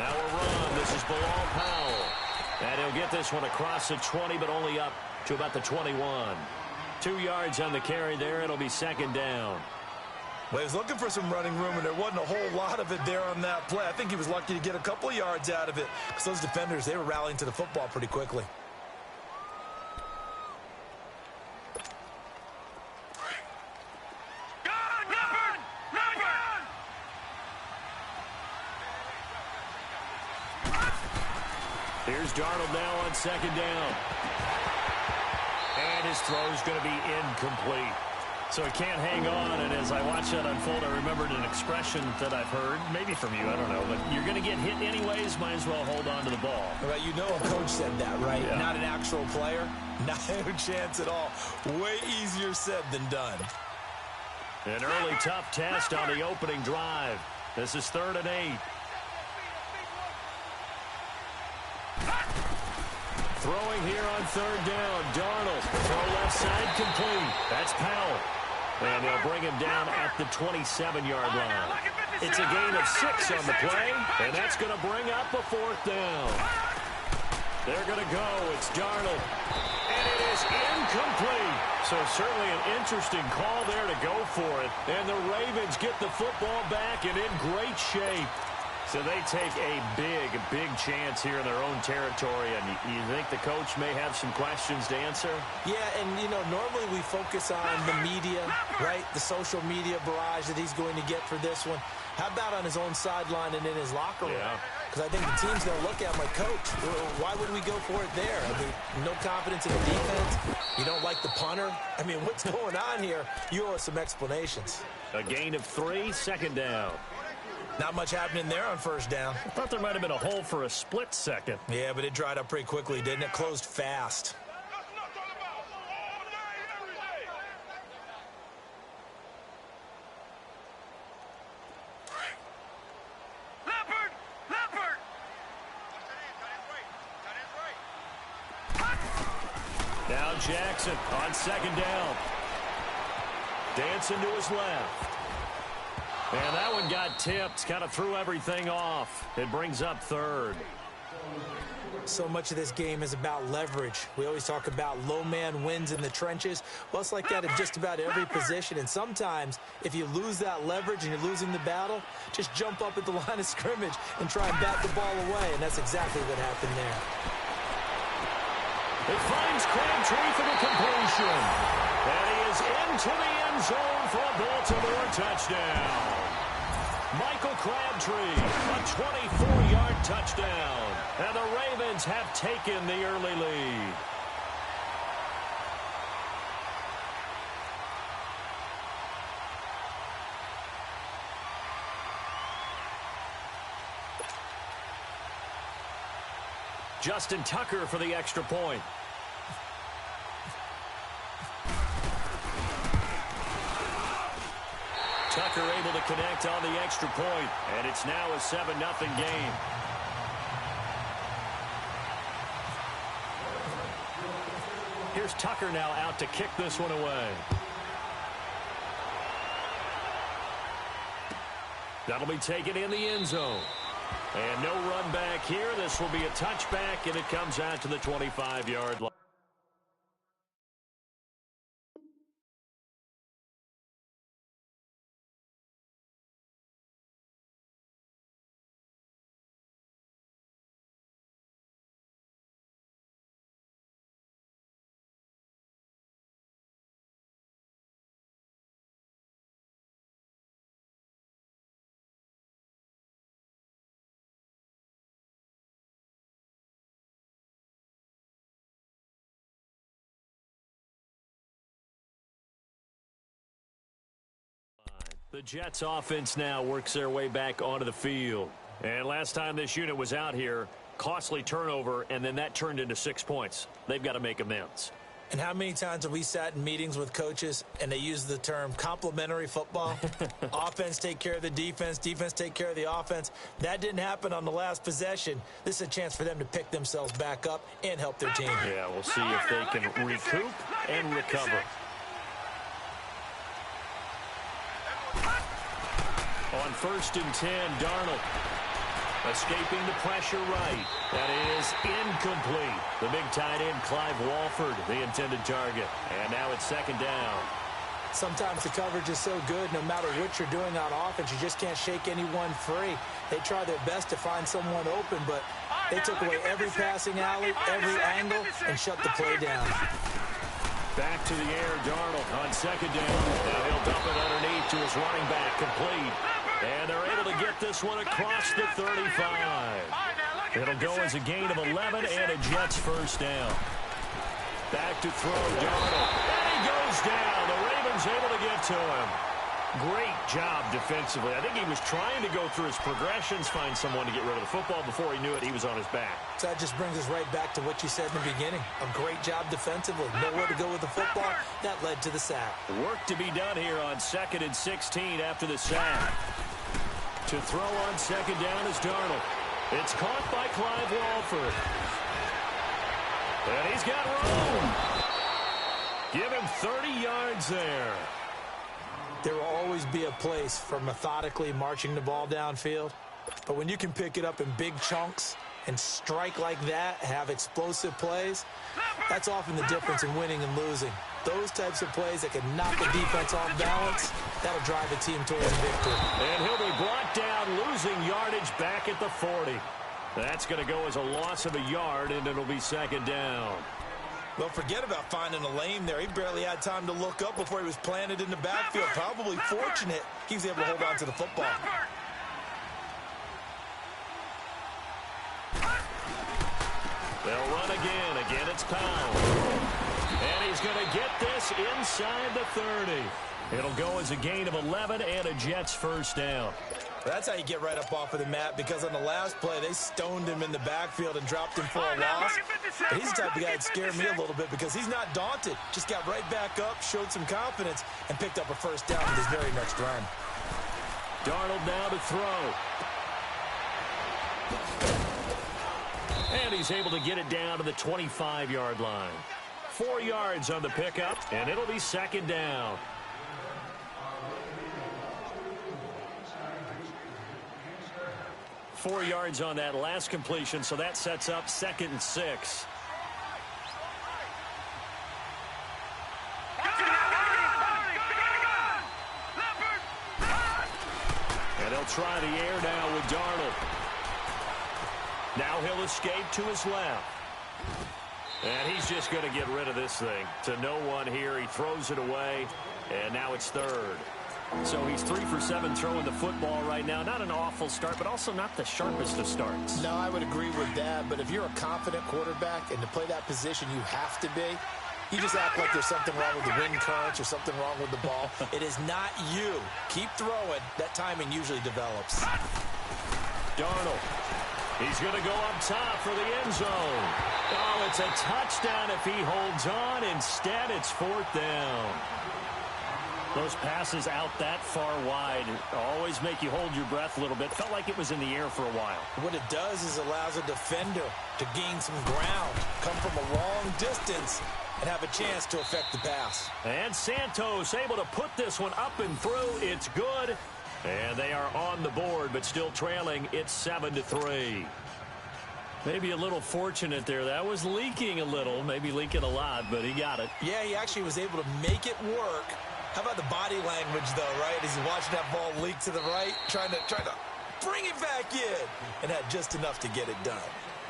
Now a run. This is Bilal Powell. And he'll get this one across the 20, but only up to about the 21. 2 yards on the carry there. It'll be second down. Well, he was looking for some running room, and there wasn't a whole lot of it there on that play. I think he was lucky to get a couple of yards out of it because those defenders, they were rallying to the football pretty quickly. Here's Darnold now on second down. And his throw's going to be incomplete. So he can't hang on, and as I watch that unfold, I remembered an expression that I've heard, maybe from you, I don't know, but you're going to get hit anyways, might as well hold on to the ball. Right, you know a coach said that, right? Yeah. Not an actual player, not a chance at all. Way easier said than done. An early tough test on the opening drive. This is 3rd and 8. Throwing here on 3rd down. Darnold. Throw left side complete. That's Powell. And they'll bring him down at the 27-yard line. It's a gain of 6 on the play, and that's going to bring up a 4th down. They're going to go. It's Darnold. And it is incomplete. So certainly an interesting call there to go for it. And the Ravens get the football back and in great shape. So they take a big chance here in their own territory. And you think the coach may have some questions to answer? Yeah, and, you know, normally we focus on the media, right? The social media barrage that he's going to get for this one. How about on his own sideline and in his locker room? Because I think the team's going to look at him like, Coach, why would we go for it there? I mean, no confidence in the defense. You don't like the punter. I mean, what's going on here? You owe us some explanations. A gain of 3, 2nd down. Not much happening there on 1st down. I thought there might have been a hole for a split second. Yeah, but it dried up pretty quickly, didn't it? Closed fast. Now Jackson on 2nd down. Dancing to his left. And that one got tipped, kind of threw everything off. It brings up 3rd. So much of this game is about leverage. We always talk about low man wins in the trenches. Well, it's like that in just about every position. And sometimes, if you lose that leverage and you're losing the battle, just jump up at the line of scrimmage and try and bat the ball away. And that's exactly what happened there. It finds Crabtree for the completion. And he is into the end zone for a Baltimore touchdown. Michael Crabtree, a 24-yard touchdown. And the Ravens have taken the early lead. Justin Tucker for the extra point. Tucker able to connect on the extra point, and it's now a 7-0 game. Here's Tucker now out to kick this one away. That'll be taken in the end zone. And no run back here. This will be a touchback, and it comes out to the 25-yard line. The Jets offense now works their way back onto the field. And last time this unit was out here, costly turnover, and then that turned into 6 points. They've got to make amends. And how many times have we sat in meetings with coaches and they use the term complementary football? Offense take care of the defense, defense take care of the offense. That didn't happen on the last possession. This is a chance for them to pick themselves back up and help their team. Yeah, we'll see if they can recoup and recover. On 1st and 10, Darnold. Escaping the pressure right. That is incomplete. The big tight end, Clive Walford, the intended target. And now it's second down. Sometimes the coverage is so good, no matter what you're doing on offense, you just can't shake anyone free. They try their best to find someone open, but they took away every passing alley, every angle, and shut the play down. Back to the air, Darnold on second down. Now he'll dump it underneath to his running back, complete. And they're able to get this one across the 35. It'll go as a gain of 11 and a Jets first down. Back to throw, Darnold. And he goes down. The Ravens able to get to him. Great job defensively. I think he was trying to go through his progressions, find someone to get rid of the football. Before he knew it, he was on his back. So that just brings us right back to what you said in the beginning. A great job defensively. Nowhere to go with the football. That led to the sack. Work to be done here on 2nd and 16 after the sack. To throw on second down is Darnold. It's caught by Clive Walford. And he's got room. Give him 30 yards there. There will always be a place for methodically marching the ball downfield. But when you can pick it up in big chunks and strike like that, have explosive plays, that's often the difference in winning and losing. Those types of plays that can knock the defense off balance, that'll drive a team towards victory. And he'll be brought down, losing yardage back at the 40. That's going to go as a loss of a yard, and it'll be second down. Well, forget about finding a lane there. He barely had time to look up before he was planted in the backfield. Probably fortunate he was able to hold on to the football. They'll run again. Again, it's Powell. And he's going to get this inside the 30. It'll go as a gain of 11 and a Jets first down. That's how you get right up off of the mat, because on the last play, they stoned him in the backfield and dropped him for a loss. But he's the type of guy that scared me a little bit because he's not daunted. Just got right back up, showed some confidence, and picked up a first down with his very next run. Darnold now to throw. And he's able to get it down to the 25-yard line. 4 yards on the pickup, and it'll be second down. 4 yards on that last completion, so that sets up 2nd and 6. And he'll try the air now with Darnold. Now he'll escape to his left. And he's just going to get rid of this thing. To no one here. He throws it away, and now it's third. So he's 3 for 7 throwing the football right now. Not an awful start, but also not the sharpest of starts. No, I would agree with that. But if you're a confident quarterback and to play that position you have to be, you just act like there's something wrong with the wind currents or something wrong with the ball. It is not you. Keep throwing. That timing usually develops. Darnold. He's going to go up top for the end zone. Oh, it's a touchdown if he holds on. Instead, it's 4th down. Those passes out that far wide always make you hold your breath a little bit. Felt like it was in the air for a while. What it does is allows a defender to gain some ground, come from a long distance, and have a chance to affect the pass. And Santos able to put this one up and through. It's good. And they are on the board, but still trailing. It's 7-3. Maybe a little fortunate there. That was leaking a little, maybe leaking a lot, but he got it. Yeah, he actually was able to make it work. How about the body language, though, right? As he's watching that ball leak to the right, trying to bring it back in, and had just enough to get it done.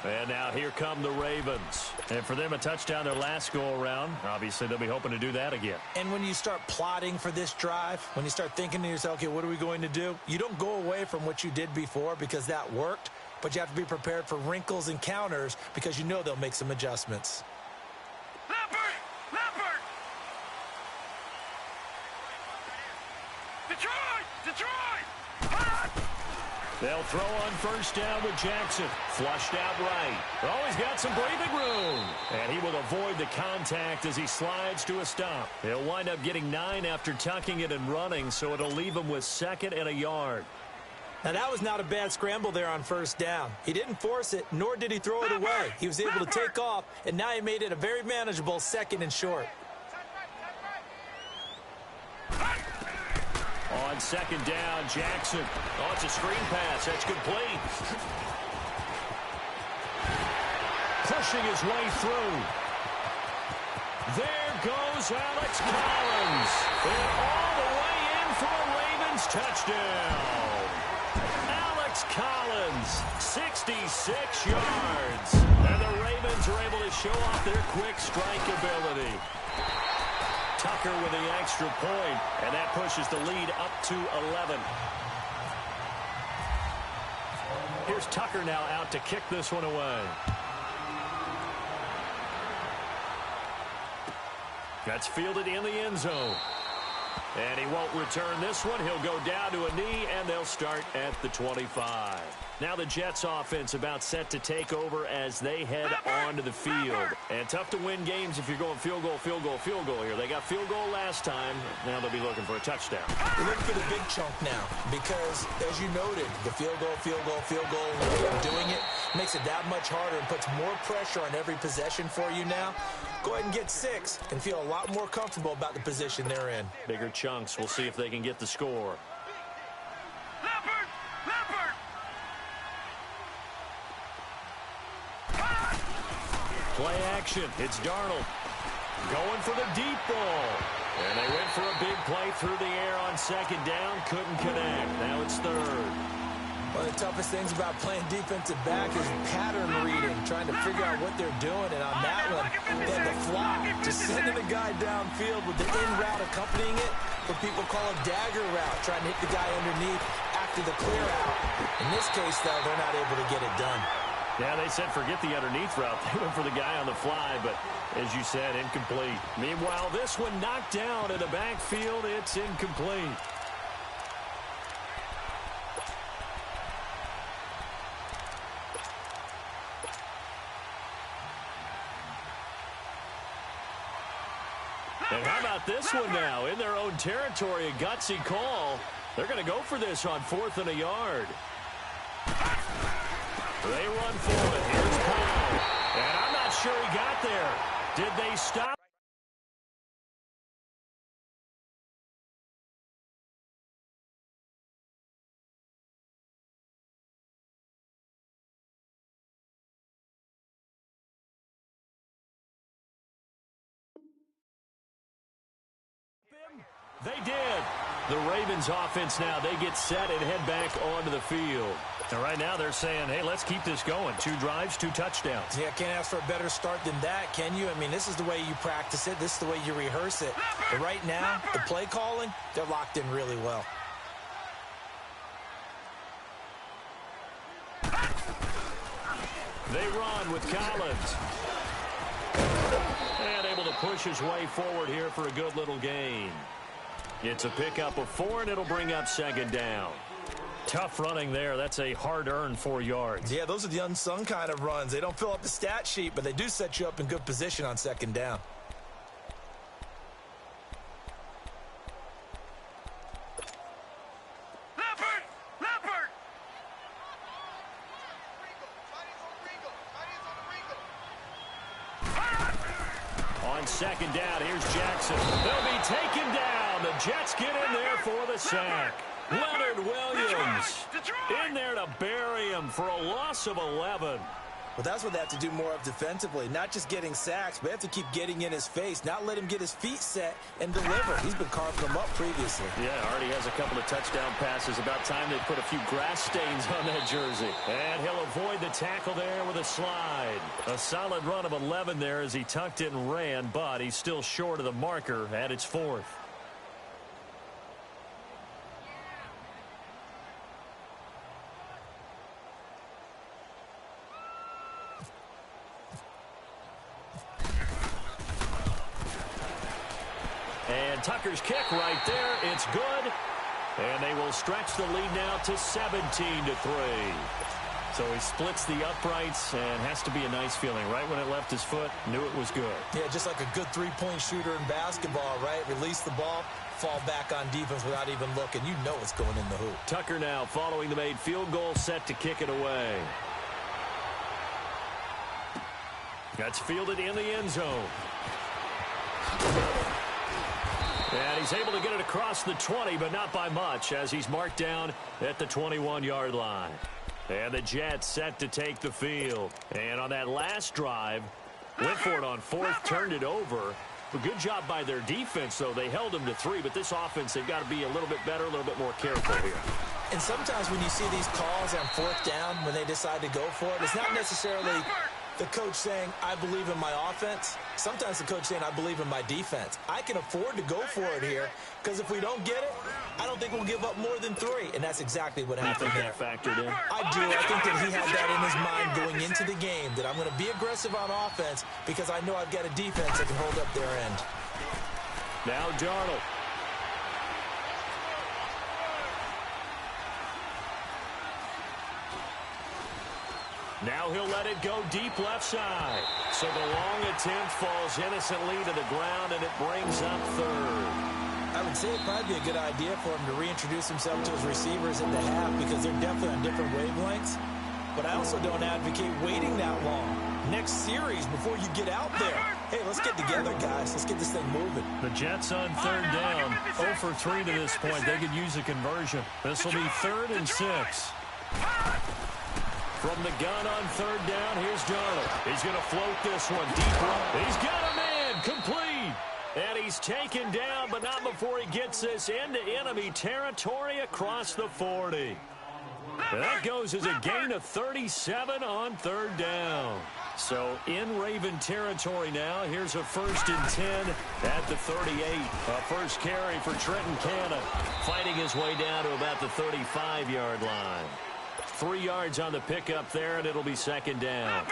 And now here come the Ravens. And for them, a touchdown their last go-around. Obviously, they'll be hoping to do that again. And when you start plotting for this drive, when you start thinking to yourself, okay, what are we going to do? You don't go away from what you did before because that worked, but you have to be prepared for wrinkles and counters because you know they'll make some adjustments. They'll throw on first down with Jackson. Flushed out right. Oh, he's got some breathing room. And he will avoid the contact as he slides to a stop. He'll wind up getting 9 after tucking it and running, so it'll leave him with 2nd and a yard. Now, that was not a bad scramble there on first down. He didn't force it, nor did he throw it away. He was able to take off, and now he made it a very manageable 2nd and short. On second down, Jackson. Oh, it's a screen pass. That's complete. pushing his way through. There goes Alex Collins. And all the way in for a Ravens touchdown. Alex Collins, 66 yards. And the Ravens are able to show off their quick strike ability. Tucker with the extra point, and that pushes the lead up to 11. Here's Tucker now out to kick this one away. That's fielded in the end zone. And he won't return this one. He'll go down to a knee, and they'll start at the 25. Now the Jets offense about set to take over as they head onto the field. And tough to win games if you're going field goal, field goal, field goal here. They got field goal last time. Now they'll be looking for a touchdown. They're looking for the big chunk now because, as you noted, the field goal, field goal, field goal, and the way of doing it makes it that much harder and puts more pressure on every possession for you now. Go ahead and get 6 and feel a lot more comfortable about the position they're in. Bigger chunks. We'll see if they can get the score. Play action. It's Darnold going for the deep ball. And they went for a big play through the air on second down. Couldn't connect. Now it's third. One of the toughest things about playing defensive back is pattern reading, trying to figure out what they're doing. And on that one, they had the fly, just sending the guy downfield with the in route accompanying it. What people call a dagger route, trying to hit the guy underneath after the clear out. In this case, though, they're not able to get it done. Yeah, they said forget the underneath route. They went for the guy on the fly, but as you said, incomplete. Meanwhile, this one knocked down in the backfield. It's incomplete. And how about this one now? In their own territory, a gutsy call. They're going to go for this on 4th and a yard. They run for it. Here's Powell. And I'm not sure he got there. Did they stop? They did. The Ravens offense now, they get set and head back onto the field. And right now they're saying, hey, let's keep this going. 2 drives, 2 touchdowns. Yeah, can't ask for a better start than that, can you? I mean, this is the way you practice it. This is the way you rehearse it. But right now, the play calling, they're locked in really well. They run with Collins. And able to push his way forward here for a good little gain. It's a pickup of 4, and it'll bring up second down. Tough running there. That's a hard-earned 4 yards. Yeah, those are the unsung kind of runs. They don't fill up the stat sheet, but they do set you up in good position on second down. On second down, here's Jackson. They'll be taken down. The Jets get in there for the sack. Leonard Williams in there to bury him for a loss of 11. Well, that's what they have to do more of defensively. Not just getting sacks, but they have to keep getting in his face. Not let him get his feet set and deliver. He's been carving them up previously. Yeah, already has a couple of touchdown passes. About time they put a few grass stains on that jersey. And he'll avoid the tackle there with a slide. A solid run of 11 there as he tucked it and ran, but he's still short of the marker at its 4th. And Tucker's kick right there. It's good. And they will stretch the lead now to 17-3. So he splits the uprights and has to be a nice feeling. Right when it left his foot, knew it was good. Yeah, just like a good three-point shooter in basketball, right? Release the ball, fall back on defense without even looking. You know it's going in the hoop. Tucker now following the made field goal, set to kick it away. That's fielded in the end zone. And he's able to get it across the 20, but not by much, as he's marked down at the 21-yard line. And the Jets set to take the field. And on that last drive, went for it on fourth, turned it over. A good job by their defense, though. They held them to 3, but this offense, they've got to be a little bit better, a little bit more careful here. And sometimes when you see these calls on fourth down, when they decide to go for it, it's not necessarily the coach saying, I believe in my offense. Sometimes the coach saying, I believe in my defense. I can afford to go for it here because if we don't get it, I don't think we'll give up more than 3. And that's exactly what happened there. You think that factored in? I do. I think that he had that in his mind going into the game, that I'm going to be aggressive on offense because I know I've got a defense that can hold up their end. Now Darnold. Now he'll let it go deep left side. So the long attempt falls innocently to the ground, and it brings up third. I would say it'd probably be a good idea for him to reintroduce himself to his receivers at the half because they're definitely on different wavelengths. But I also don't advocate waiting that long. Next series before you get out there. Hey, let's get together, guys. Let's get this thing moving. The Jets on third down. 0 for 3 to this point. They could use a conversion. This will be 3rd and 6. From the gun on third down, here's Darnold. He's going to float this one deep right. He's got a man, complete. And he's taken down, but not before he gets this into enemy territory across the 40. And that goes as a gain of 37 on third down. So in Raven territory now. Here's a 1st and 10 at the 38. A first carry for Trenton Cannon, fighting his way down to about the 35-yard line. 3 yards on the pickup there, and it'll be 2nd down.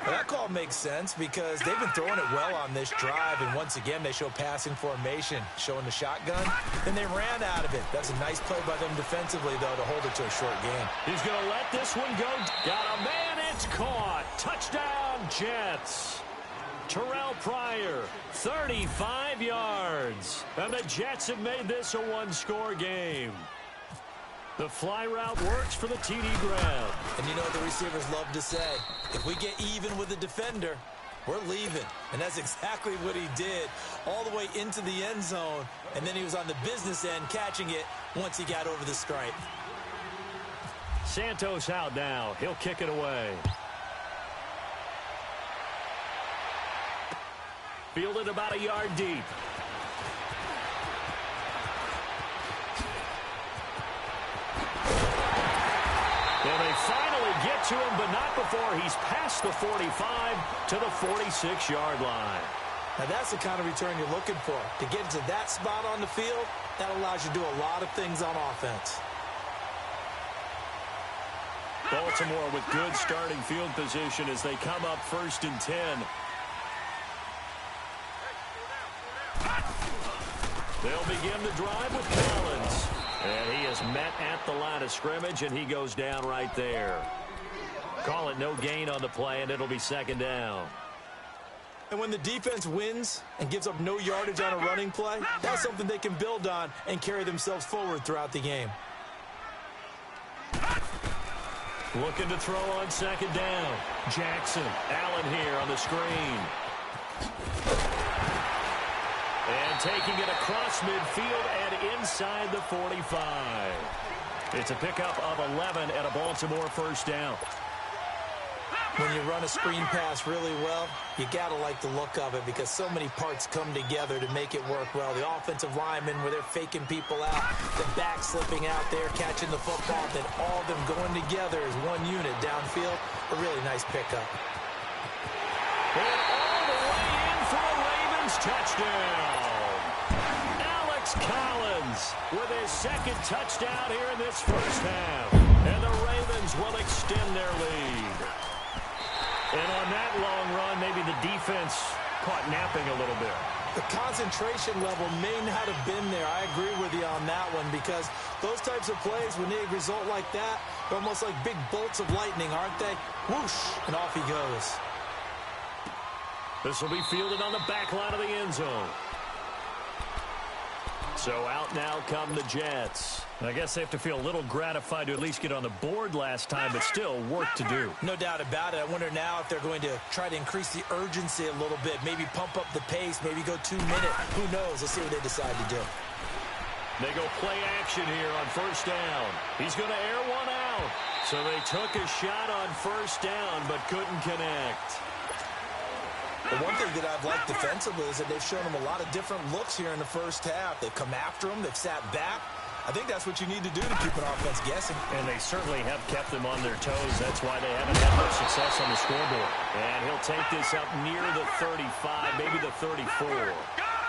Well, that call makes sense because they've been throwing it well on this drive, and once again they show passing formation, showing the shotgun. Then they ran out of it. That's a nice play by them defensively, though, to hold it to a short game. He's going to let this one go. Got a man, it's caught. Touchdown, Jets. Terrell Pryor, 35 yards. And the Jets have made this a one-score game. The fly route works for the TD grab. And you know what the receivers love to say? If we get even with the defender, we're leaving. And that's exactly what he did, all the way into the end zone. And then he was on the business end catching it once he got over the stripe. Santos out now. He'll kick it away. Fielded about a yard deep. And they finally get to him, but not before he's past the 45 to the 46-yard line. Now that's the kind of return you're looking for. To get to that spot on the field, that allows you to do a lot of things on offense. Baltimore with good starting field position as they come up 1st and 10. They'll begin the drive with Collins. And he is met at the line of scrimmage, and he goes down right there. Call it no gain on the play, and it'll be 2nd down. And when the defense wins and gives up no yardage on a running play, that's something they can build on and carry themselves forward throughout the game. Looking to throw on 2nd down. Jackson, Allen here on the screen. And taking it across midfield and inside the 45. It's a pickup of 11 and a Baltimore 1st down. When you run a screen pass really well, you got to like the look of it because so many parts come together to make it work well. The offensive linemen where they're faking people out, the back slipping out there, catching the football, then all of them going together as one unit downfield. A really nice pickup. And all the way in for a Ravens touchdown. Collins with his 2nd touchdown here in this 1st half. And the Ravens will extend their lead. And on that long run, maybe the defense caught napping a little bit. The concentration level may not have been there. I agree with you on that one because those types of plays, when they result like that, they're almost like big bolts of lightning, aren't they? Whoosh, and off he goes. This will be fielded on the back line of the end zone. So out now come the Jets. I guess they have to feel a little gratified to at least get on the board last time, but still work to do. No doubt about it. I wonder now if they're going to try to increase the urgency a little bit, maybe pump up the pace, maybe go 2 minute. Who knows? Let's see what they decide to do. They go play action here on 1st down. He's going to air one out. So they took a shot on first down, but couldn't connect. The one thing that I've liked defensively is that they've shown them a lot of different looks here in the first half. They've come after them. They've sat back. I think that's what you need to do to keep an offense guessing. And they certainly have kept them on their toes. That's why they haven't had much success on the scoreboard. And he'll take this up near the 35, maybe the 34.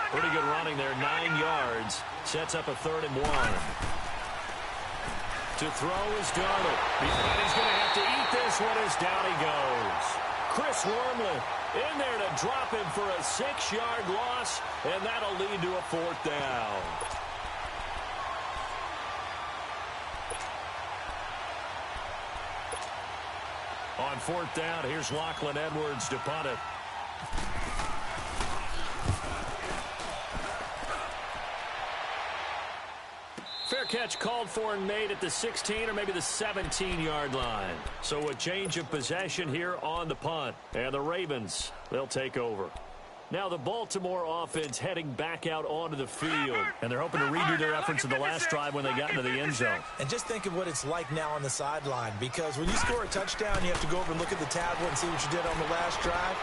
Pretty good running there, 9 yards. Sets up a 3rd and 1. To throw is Darnold. He's going to have to eat this one as down he goes. Chris Wormley in there to drop him for a 6-yard loss, and that'll lead to a 4th down. On 4th down, here's Lachlan Edwards to punt it. Fair catch called for and made at the 16 or maybe the 17-yard line. So a change of possession here on the punt. And the Ravens, they'll take over. Now the Baltimore offense heading back out onto the field. And they're hoping to redo their efforts in the last drive when they got into the end zone. And just think of what it's like now on the sideline. Because when you score a touchdown, you have to go over and look at the tablet and see what you did on the last drive.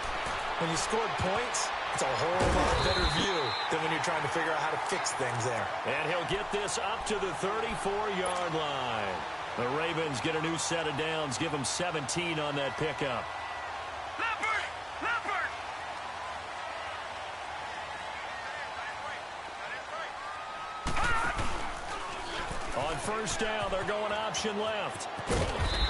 When you scored points, it's a whole lot better view than when you're trying to figure out how to fix things there. And he'll get this up to the 34-yard line. The Ravens get a new set of downs, give them 17 on that pickup. On first down, they're going option left.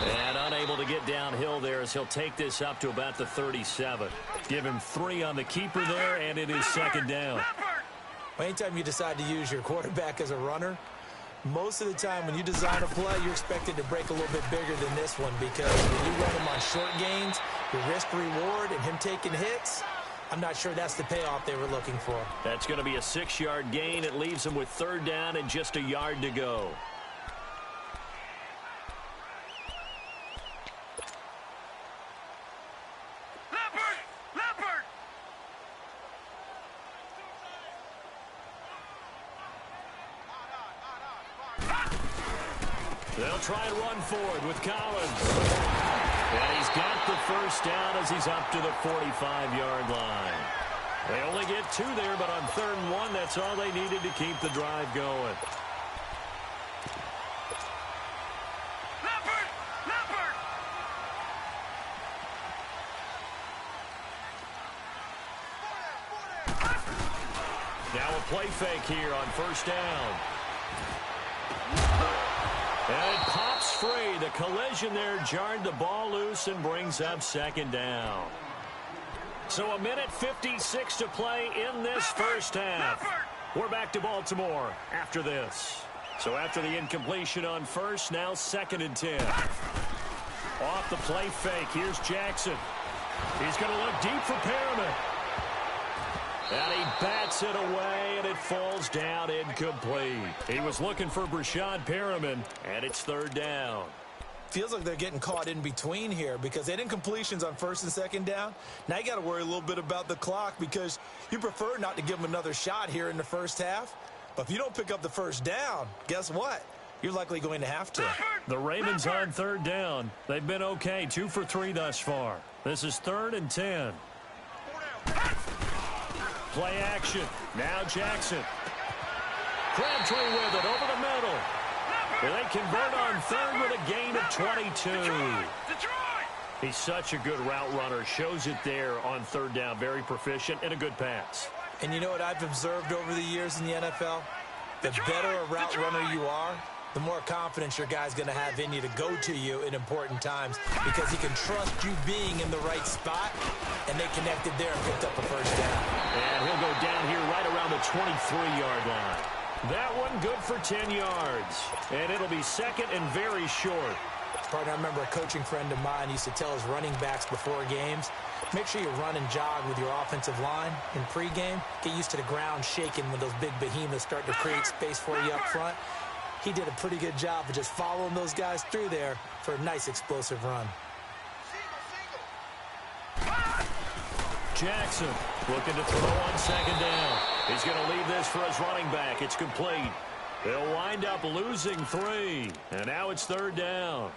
And unable to get downhill there as he'll take this up to about the 37. Give him 3 on the keeper there, and it is 2nd down. Well, anytime you decide to use your quarterback as a runner, most of the time when you design a play, you're expected to break a little bit bigger than this one because when you run him on short gains, your risk-reward and him taking hits, I'm not sure that's the payoff they were looking for. That's going to be a 6-yard gain. It leaves him with 3rd down and just a yard to go. They'll try and run forward with Collins. And he's got the first down as he's up to the 45-yard line. They only get 2 there, but on 3rd and 1, that's all they needed to keep the drive going. Now a play fake here on first down. And it pops free. The collision there jarred the ball loose and brings up 2nd down. So 1:56 to play in this first half. We're back to Baltimore after this. So after the incompletion on first, now 2nd and 10. Off the play fake, here's Jackson. He's going to look deep for Perriman. And he bats it away, and it falls down incomplete. He was looking for Brashad Perriman, and it's 3rd down. Feels like they're getting caught in between here because they had incompletions on 1st and 2nd down. Now you got to worry a little bit about the clock because you prefer not to give them another shot here in the first half. But if you don't pick up the first down, guess what? You're likely going to have to. The Ravens on 3rd down. They've been okay, 2 for 3 thus far. This is 3rd and 10. Play action. Now Jackson. Crabtree with it over the middle. And they convert on 3rd with a gain of 22. He's such a good route runner. Shows it there on 3rd down. Very proficient and a good pass. And you know what I've observed over the years in the NFL? The better a route runner you are, the more confidence your guy's going to have in you to go to you in important times because he can trust you being in the right spot, and they connected there and picked up a first down. And he'll go down here right around the 23-yard line. That one good for 10 yards. And it'll be 2nd and very short. Partner, I remember a coaching friend of mine used to tell his running backs before games, make sure you run and jog with your offensive line in pregame. Get used to the ground shaking when those big behemoths start to create space for you up front. He did a pretty good job of just following those guys through there for a nice explosive run. Jackson looking to throw on 2nd down. He's going to leave this for his running back. It's complete. They'll wind up losing 3. And now it's 3rd down.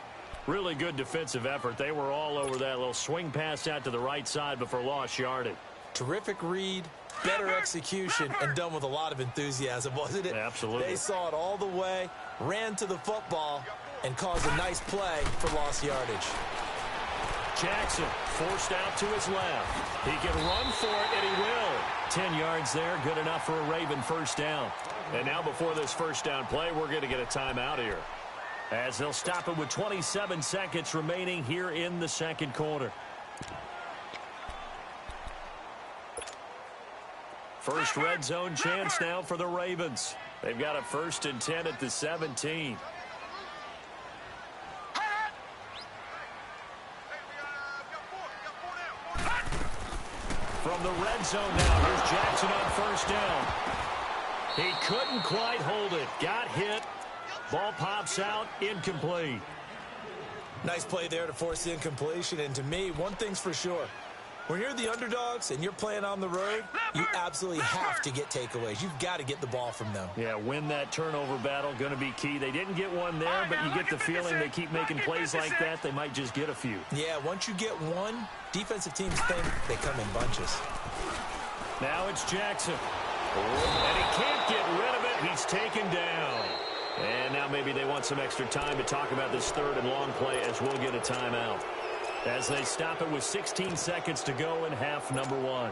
Really good defensive effort. They were all over that little swing pass out to the right side before lost yardage. Terrific read, better execution, and done with a lot of enthusiasm, wasn't it? Absolutely. They saw it all the way, ran to the football, and caused a nice play for lost yardage. Jackson forced out to his left. He can run for it, and he will. 10 yards there, good enough for a Raven first down. And now before this first down play, we're going to get a timeout here, as they'll stop it with 27 seconds remaining here in the second quarter. First red zone chance now for the Ravens. They've got a 1st and 10 at the 17. From the red zone now, here's Jackson on first down. He couldn't quite hold it. Got hit. Ball pops out, incomplete. Nice play there to force the incompletion. And to me, one thing's for sure. When you're the underdogs and you're playing on the road, you absolutely have to get takeaways. You've got to get the ball from them. Yeah, win that turnover battle, going to be key. They didn't get one there, but you get the feeling they keep making plays like that, they might just get a few. Yeah, once you get one, defensive teams think they come in bunches. Now it's Jackson. And he can't get rid of it. He's taken down. And now maybe they want some extra time to talk about this 3rd and long play, as we'll get a timeout, as they stop it with 16 seconds to go in half number 1.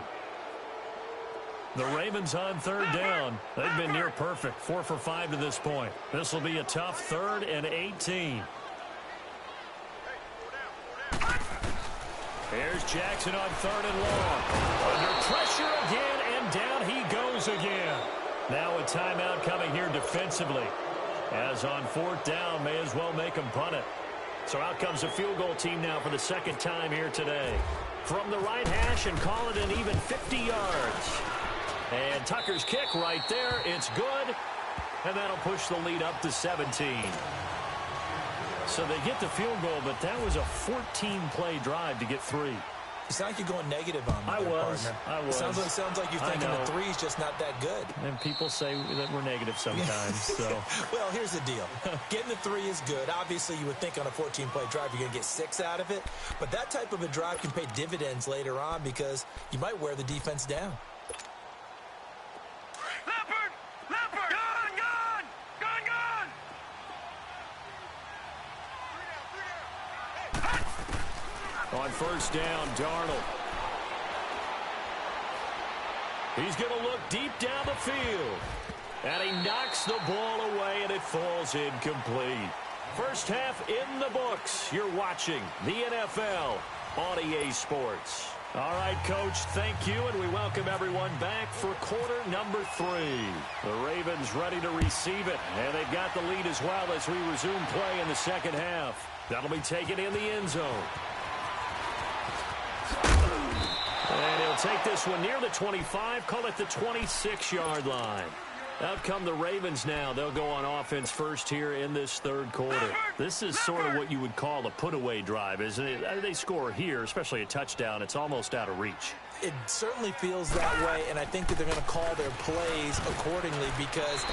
The Ravens on 3rd down. They've been near perfect, 4 for 5 to this point. This will be a tough 3rd and 18. Here's Jackson on 3rd and long. Under pressure again, and down he goes again. Now a timeout coming here defensively, as on 4th down, may as well make him punt it. So out comes a field goal team now for the 2nd time here today. From the right hash, and call it an even 50 yards. And Tucker's kick right there. It's good. And that'll push the lead up to 17. So they get the field goal, but that was a 14-play drive to get 3. You sound like you're going negative on me, I was. Sounds like you're thinking the 3's just not that good. And people say that we're negative sometimes. So. Well, here's the deal. Getting the 3 is good. Obviously, you would think on a 14-play drive you're going to get 6 out of it. But that type of a drive can pay dividends later on because you might wear the defense down. On first down, Darnold. He's going to look deep down the field. And he knocks the ball away, and it falls incomplete. First half in the books. You're watching the NFL on EA Sports. All right, Coach, thank you, and we welcome everyone back for quarter number 3. The Ravens ready to receive it, and they've got the lead as well as we resume play in the second half. That'll be taken in the end zone. And he'll take this one near the 25, call it the 26-yard line. Out come the Ravens now. They'll go on offense first here in this 3rd quarter. This is sort of what you would call a put-away drive, isn't it? They score here, especially a touchdown. It's almost out of reach. It certainly feels that way, and I think that they're going to call their plays accordingly because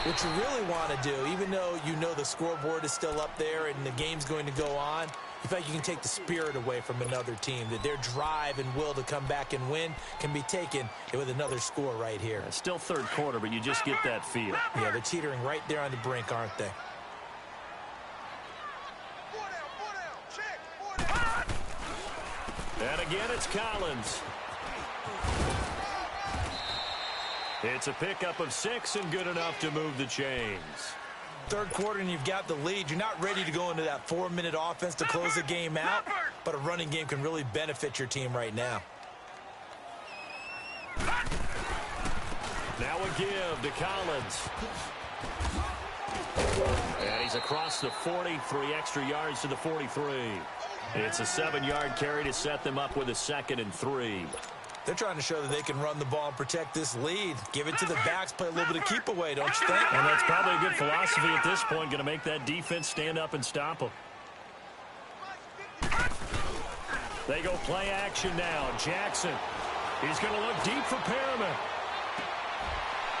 what you really want to do, even though you know the scoreboard is still up there and the game's going to go on, in fact, you can take the spirit away from another team, that their drive and will to come back and win can be taken with another score right here. It's still 3rd quarter, but you just get that feel. Yeah, they're teetering right there on the brink, aren't they? And again, it's Collins. It's a pickup of 6 and good enough to move the chains. 3rd quarter and you've got the lead. You're not ready to go into that 4-minute offense to close the game out, but a running game can really benefit your team right now. Now a give to Collins. And he's across the 40, 3 extra yards to the 43. It's a 7-yard carry to set them up with a 2nd and 3. They're trying to show that they can run the ball and protect this lead. Give it to the backs, play a little bit of keep away, don't you think? And that's probably a good philosophy at this point, going to make that defense stand up and stop them. They go play action now. Jackson. He's going to look deep for Perriman.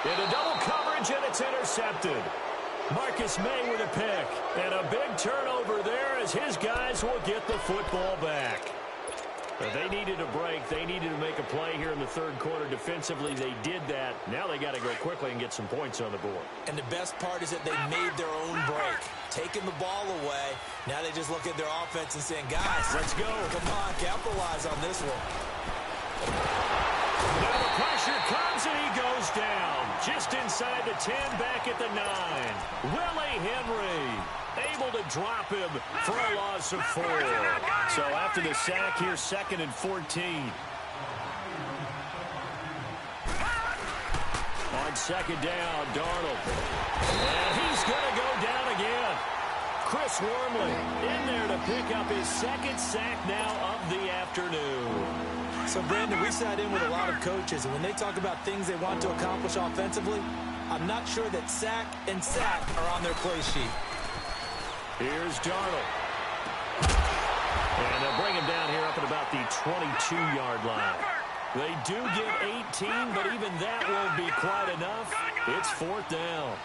Into double coverage, and it's intercepted. Marcus May with a pick. And a big turnover there as his guys will get the football back. But they needed a break. They needed to make a play here in the third quarter. Defensively, they did that. Now they got to go quickly and get some points on the board. And the best part is that they made their own break. Taking the ball away. Now they just look at their offense and saying, guys, let's go. Come on, capitalize on this one. Now the pressure comes and he goes down. Just inside the 10, back at the 9. Willie Henry able to drop him for a loss of 4. So after the sack, here's 2nd and 14. On 2nd down, Darnold. And he's going to go down again. Chris Wormley in there to pick up his 2nd sack now of the afternoon. So, Brandon, we sat in with a lot of coaches, and when they talk about things they want to accomplish offensively, I'm not sure that sack and sack are on their play sheet. Here's Darnold. And they'll bring him down here up at about the 22-yard line. They do get 18, but even that won't be quite enough. It's 4th down.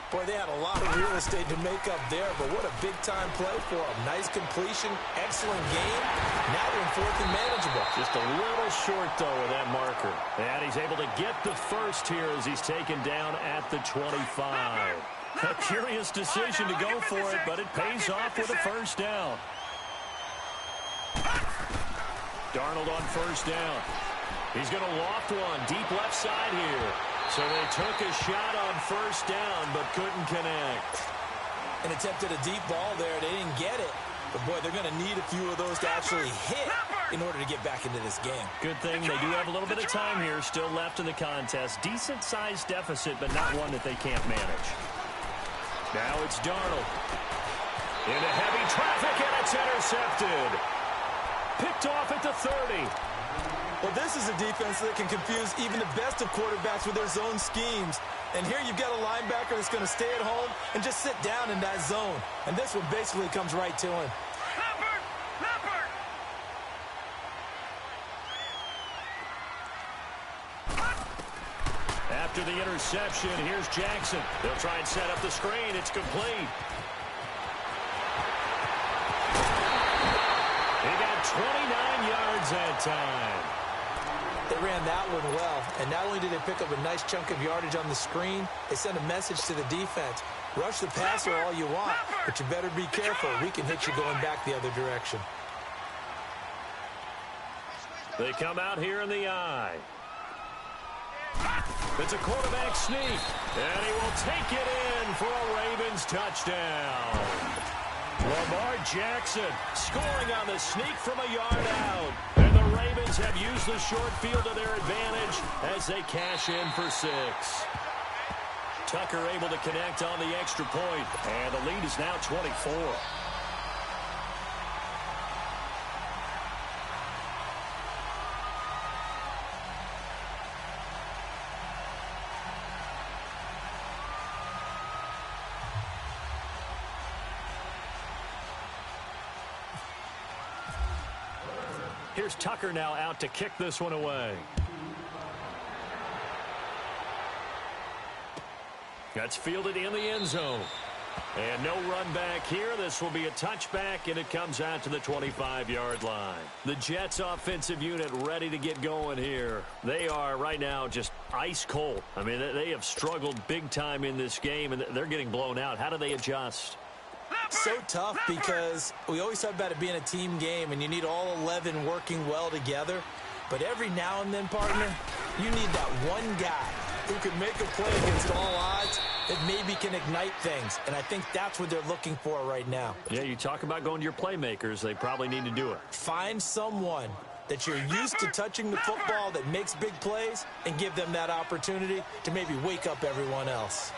Boy, they had a lot of real estate to make up there, but what a big-time play for them. Nice completion, excellent game. Now they're in 4th and manageable. Just a little short, though, with that marker. And he's able to get the first here as he's taken down at the 25. A curious decision to go for it, but it pays off with a 1st down. Darnold on 1st down. He's going to loft one deep left side here. So they took a shot on 1st down, but couldn't connect. And attempted a deep ball there. They didn't get it. But, boy, they're going to need a few of those to actually hit in order to get back into this game. Good thing they do have a little bit of time here still left in the contest. Decent-sized deficit, but not one that they can't manage. Now it's Darnold. Into heavy traffic, and it's intercepted. Picked off at the 30. Well, this is a defense that can confuse even the best of quarterbacks with their zone schemes. And here you've got a linebacker that's going to stay at home and just sit down in that zone. And this one basically comes right to him. After the interception, here's Jackson. They'll try and set up the screen. It's complete. He got 29 yards that time. They ran that one well, and not only did they pick up a nice chunk of yardage on the screen, they sent a message to the defense. Rush the passer all you want, but you better be careful. We can hit you going back the other direction. They come out here in the eye. It's a quarterback sneak, and he will take it in for a Ravens touchdown. Lamar Jackson scoring on the sneak from a yard out. And the Ravens have used the short field to their advantage as they cash in for 6. Tucker able to connect on the extra point, and the lead is now 24. Here's Tucker now out to kick this one away. That's fielded in the end zone. And no run back here. This will be a touchback, and it comes out to the 25-yard line. The Jets offensive unit ready to get going here. They are right now just ice cold. I mean, they have struggled big time in this game, and they're getting blown out. How do they adjust? So tough because we always talk about it being a team game, and you need all 11 working well together. But every now and then, partner, you need that one guy who can make a play against all odds that maybe can ignite things. And I think that's what they're looking for right now. Yeah, you talk about going to your playmakers. They probably need to do it. Find someone that you're used to touching the football that makes big plays and give them that opportunity to maybe wake up everyone else.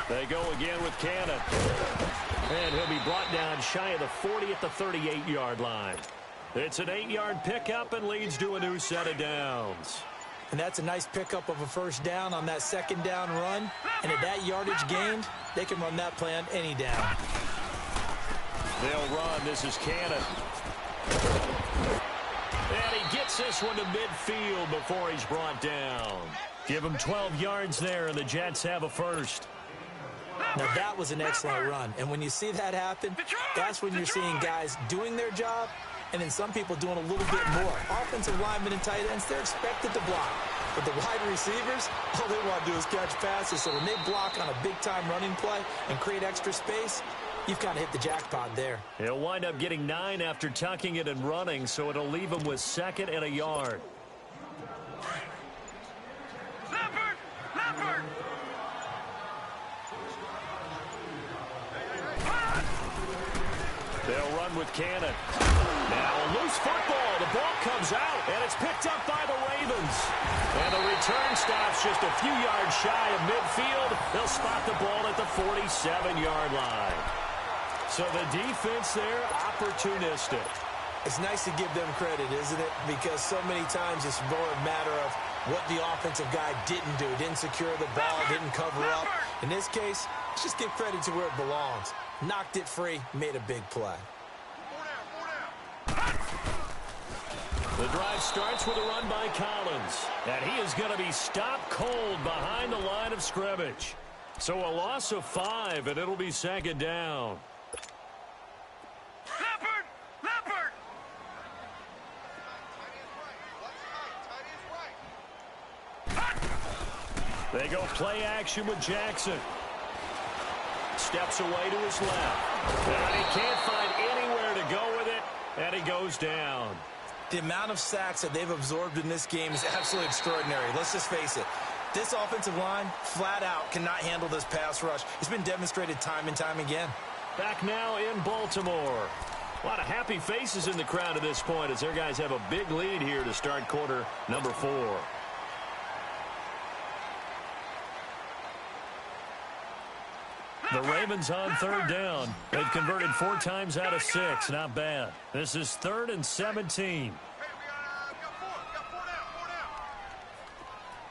They go again with Cannon. And he'll be brought down shy of the 40 at the 38-yard line. It's an 8-yard pickup and leads to a new set of downs. And that's a nice pickup of a first down on that second down run. And at that yardage gained, they can run that play on any down. They'll run. This is Cannon. And And he gets this one to midfield before he's brought down. Give him 12 yards there, and the Jets have a first. Now, that was an excellent run. And when you see that happen, that's when you're seeing guys doing their job and then some people doing a little bit more. Offensive linemen and tight ends, they're expected to block. But the wide receivers, all they want to do is catch passes. So when they block on a big-time running play and create extra space, you've kind of hit the jackpot there. He'll wind up getting 9 after tucking it and running, so it'll leave him with 2nd and a yard. They'll run with Cannon. Now a loose football. The ball comes out, and it's picked up by the Ravens. And the return stops just a few yards shy of midfield. They'll spot the ball at the 47-yard line. So the defense there, opportunistic. It's nice to give them credit, isn't it? Because so many times it's more a matter of what the offensive guy didn't do. Didn't secure the ball, didn't cover up. In this case, let's just give credit to where it belongs. Knocked it free, made a big play. The drive starts with a run by Collins. And he is going to be stopped cold behind the line of scrimmage. So a loss of 5, and it'll be 2nd down. They go play action with Jackson. Steps away to his left. And he can't find anywhere to go with it, and he goes down. The amount of sacks that they've absorbed in this game is absolutely extraordinary. Let's just face it. This offensive line, flat out, cannot handle this pass rush. It's been demonstrated time and time again. Back now in Baltimore. A lot of happy faces in the crowd at this point as their guys have a big lead here to start quarter number 4. The Ravens on 3rd down. They've converted 4 times out of 6. Not bad. This is 3rd and 17.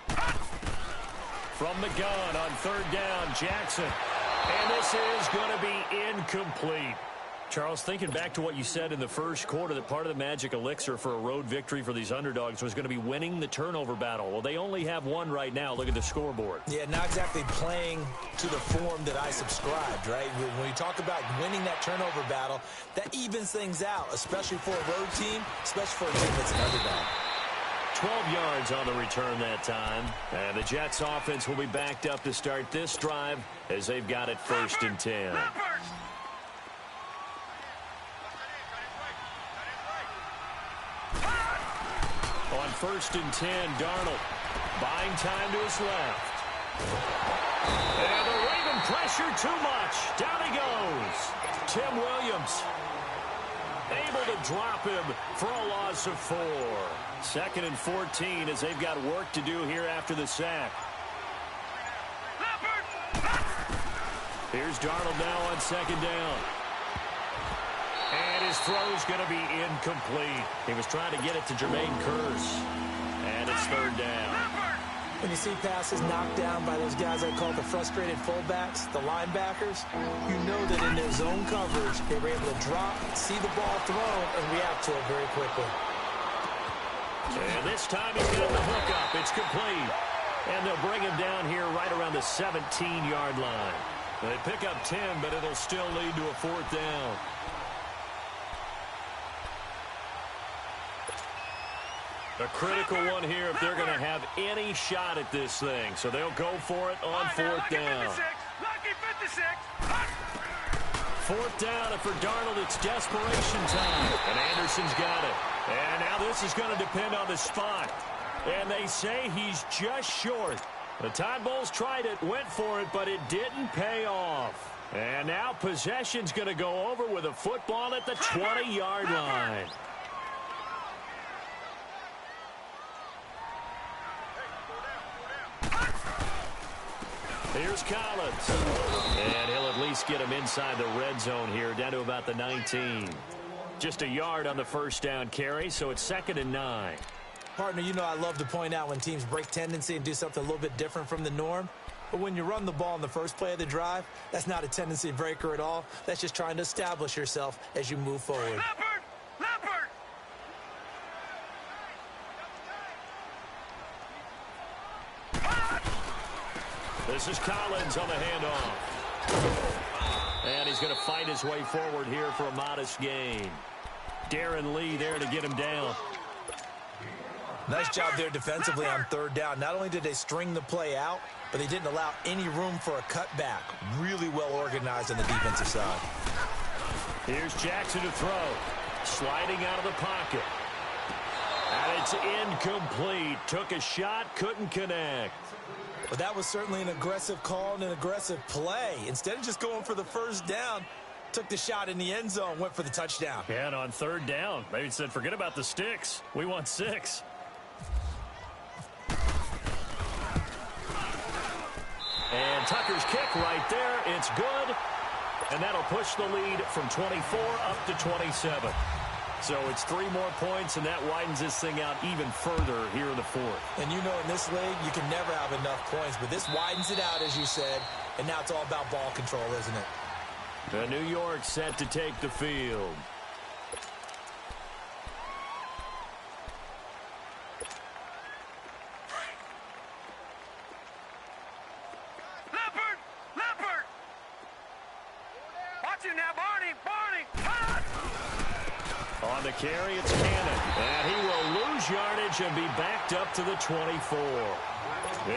From the gun on 3rd down, Jackson. And this is going to be incomplete. Charles, thinking back to what you said in the first quarter, that part of the magic elixir for a road victory for these underdogs was going to be winning the turnover battle. Well, they only have 1 right now. Look at the scoreboard. Yeah, not exactly playing to the form that I subscribed, right? When you talk about winning that turnover battle, that evens things out, especially for a road team, especially for a team that's an underdog. 12 yards on the return that time. And the Jets offense will be backed up to start this drive as they've got it 1st and 10. On 1st and 10, Darnold buying time to his left. And the Raven pressure too much. Down he goes. Tim Williams able to drop him for a loss of 4. 2nd and 14 as they've got work to do here after the sack. Here's Darnold now on 2nd down. And his throw's going to be incomplete. He was trying to get it to Jermaine Kearse. And it's 3rd down. When you see passes knocked down by those guys I call the frustrated fullbacks, the linebackers, you know that in their zone coverage, they were able to drop, see the ball thrown, and react to it very quickly. And this time he's got the hook up. It's complete. And they'll bring him down here right around the 17-yard line. They pick up 10, but it'll still lead to a 4th down. A critical one here if they're going to have any shot at this thing. So they'll go for it on 4th down. 4th down, and for Darnold, it's desperation time. And Anderson's got it. And now this is going to depend on the spot. And they say he's just short. The Tide Bulls tried it, went for it, but it didn't pay off. And now possession's going to go over with a football at the 20-yard line. Here's Collins. And he'll at least get him inside the red zone here, down to about the 19. Just a yard on the 1st down carry, so it's 2nd and 9. Partner, you know I love to point out when teams break tendency and do something a little bit different from the norm. But when you run the ball in the first play of the drive, that's not a tendency breaker at all. That's just trying to establish yourself as you move forward. This is Collins on the handoff. And he's going to fight his way forward here for a modest gain. Darren Lee there to get him down. Nice job there defensively on third down. Not only did they string the play out, but they didn't allow any room for a cutback. Really well organized on the defensive side. Here's Jackson to throw. Sliding out of the pocket. And it's incomplete. Took a shot, couldn't connect. But that was certainly an aggressive call and an aggressive play. Instead of just going for the first down, took the shot in the end zone, went for the touchdown. Yeah, and on third down, they said, forget about the sticks. We want 6. And Tucker's kick right there. It's good. And that'll push the lead from 24 up to 27. So it's 3 more points, and that widens this thing out even further here in the fourth. And you know in this league, you can never have enough points, but this widens it out, as you said, and now it's all about ball control, isn't it? The New York set to take the field. Leopard! Watch him now, Barney! On the carry, it's Cannon. And he will lose yardage and be backed up to the 24.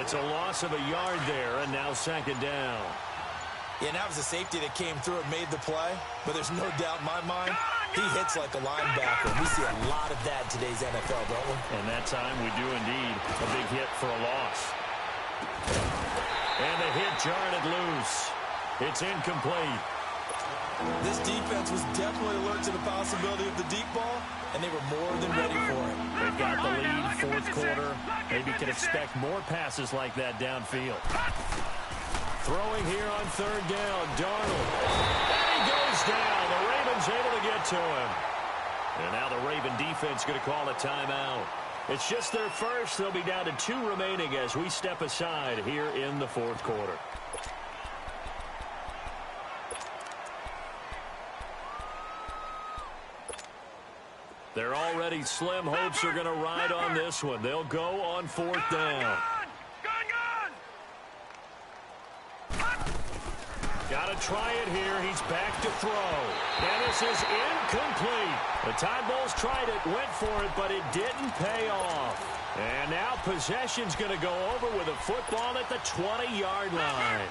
It's a loss of a yard there, and now second down. Yeah, and that was a safety that came through and made the play. But there's no doubt in my mind, he hits like a linebacker. We see a lot of that in today's NFL, don't we? And that time we do indeed. A big hit for a loss. And the hit jarred it loose. It's incomplete. This defense was definitely alert to the possibility of the deep ball, and they were more than ready for it. They've got the lead, fourth quarter. Maybe can expect more passes like that downfield. Throwing here on third down, Darnold. And he goes down. The Ravens able to get to him. And now the Raven defense going to call a timeout. It's just their first. They'll be down to 2 remaining as we step aside here in the fourth quarter. They're already slim hopes are going to ride on this one. They'll go on fourth down. Got to try it here. He's back to throw. And this is incomplete. The Tide Bulls tried it, went for it, but it didn't pay off. And now possession's going to go over with a football at the 20-yard line.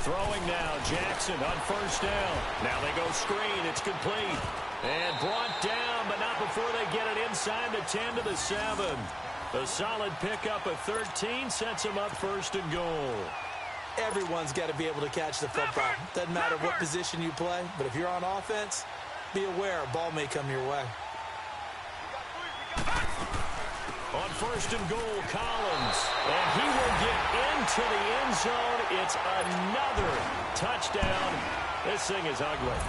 Throwing now, Jackson on first down. Now they go screen. It's complete. And brought down, but not before they get it inside the 10 to the 7. A solid pickup of 13 sets them up first and goal. Everyone's got to be able to catch the football. Doesn't matter what position you play, but if you're on offense, be aware a ball may come your way. On first and goal, Collins. And he will get into the end zone. It's another touchdown. This thing is ugly.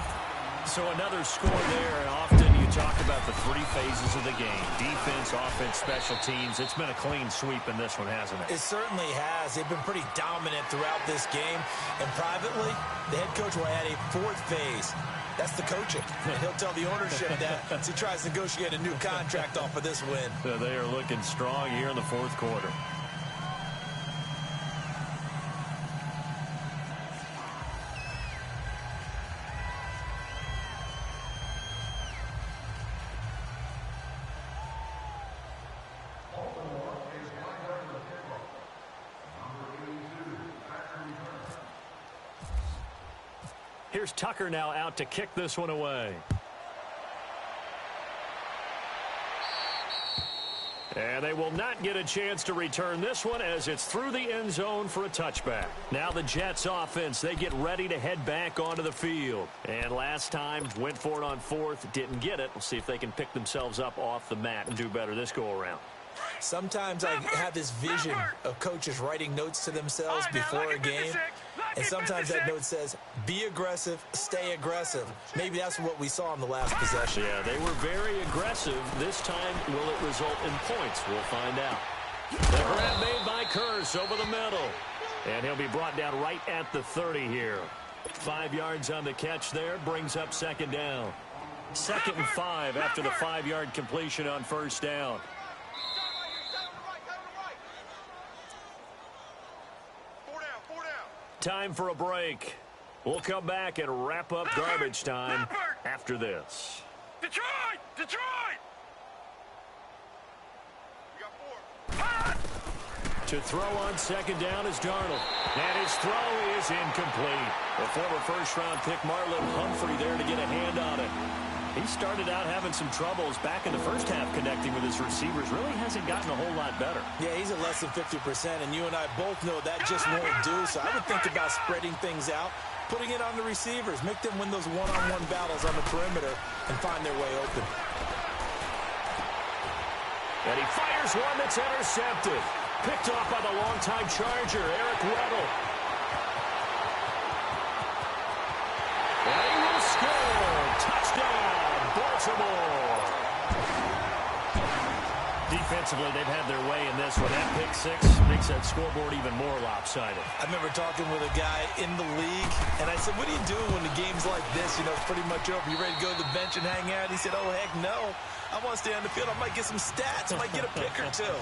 So another score there, and often you talk about the 3 phases of the game. Defense, offense, special teams. It's been a clean sweep in this one, hasn't it? It certainly has. They've been pretty dominant throughout this game. And privately, the head coach will add a 4th phase. That's the coaching. And he'll tell the ownership that as he tries to negotiate a new contract off of this win. So they are looking strong here in the fourth quarter. Here's Tucker now out to kick this one away. And they will not get a chance to return this one as it's through the end zone for a touchback. Now the Jets offense, they get ready to head back onto the field. And last time, went for it on 4th, didn't get it. We'll see if they can pick themselves up off the mat and do better this go-around. Sometimes I have this vision of coaches writing notes to themselves before a game. And sometimes that note says, be aggressive, stay aggressive. Maybe that's what we saw in the last possession. Yeah, they were very aggressive. This time, will it result in points? We'll find out. The grab made by Kearse over the middle. And he'll be brought down right at the 30 here. 5 yards on the catch there, brings up second down. 2nd and 5 after the 5-yard completion on first down. Time for a break. We'll come back and wrap up garbage time after this. Detroit! To throw on 2nd down is Darnold. And his throw is incomplete. The former first-round pick Marlon Humphrey there to get a hand on it. He started out having some troubles back in the first half connecting with his receivers. Really hasn't gotten a whole lot better. Yeah, he's at less than 50%, and you and I both know that just won't do. So I would think about spreading things out, putting it on the receivers, make them win those one-on-one battles on the perimeter, and find their way open. And he fires one that's intercepted. Picked off by the longtime Charger, Eric Weddle. And he will score. Touchdown, Baltimore. Defensively, they've had their way in this one. That pick 6 makes that scoreboard even more lopsided. I remember talking with a guy in the league, and I said, what do you do when the game's like this? You know, it's pretty much over. You ready to go to the bench and hang out? He said, oh, heck no. I want to stay on the field. I might get some stats. I might get a pick or two.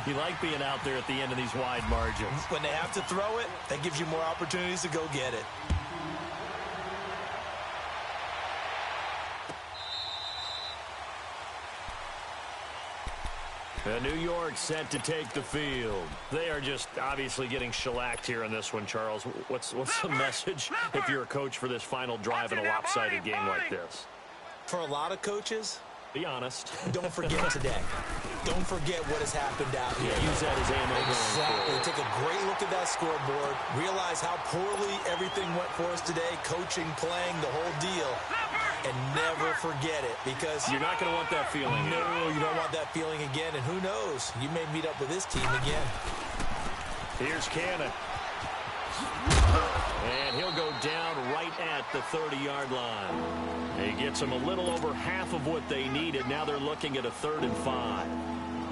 You like being out there at the end of these wide margins. When they have to throw it, that gives you more opportunities to go get it. New York set to take the field. They are just obviously getting shellacked here in this one, Charles. What's the message if you're a coach for this final drive in a lopsided game like this? For a lot of coaches, be honest. Don't forget today. Don't forget what has happened out here. Yeah, use that as ammo. Exactly. Take a great look at that scoreboard. Realize how poorly everything went for us today. Coaching, playing, the whole deal. And never forget it, because you're not going to want that feeling. No, you don't want that feeling again. And who knows? You may meet up with this team again. Here's Cannon. And he'll go down right at the 30-yard line. He gets them a little over half of what they needed. Now they're looking at a 3rd and 5.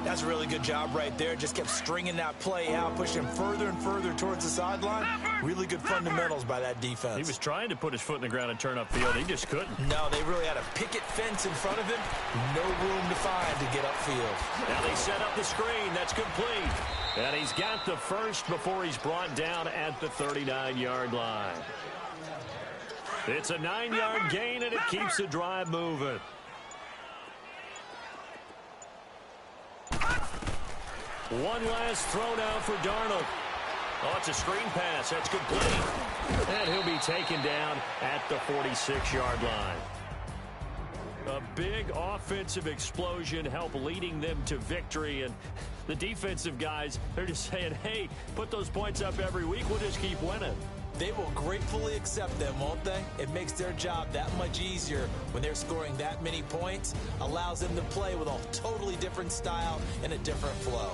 That's a really good job right there. Just kept stringing that play out, pushing him further and further towards the sideline. Really good fundamentals by that defense. He was trying to put his foot in the ground and turn upfield. He just couldn't. No, they really had a picket fence in front of him. No room to find to get upfield. Now they set up the screen. That's complete. And he's got the first before he's brought down at the 39-yard line. It's a 9-yard gain, and it keeps the drive moving. One last throw now for Darnold. Oh, it's a screen pass. That's complete. And he'll be taken down at the 46-yard line. A big offensive explosion helped leading them to victory. And the defensive guys, they're just saying, hey, put those points up every week. We'll just keep winning. They will gratefully accept them, won't they? It makes their job that much easier when they're scoring that many points. Allows them to play with a totally different style and a different flow.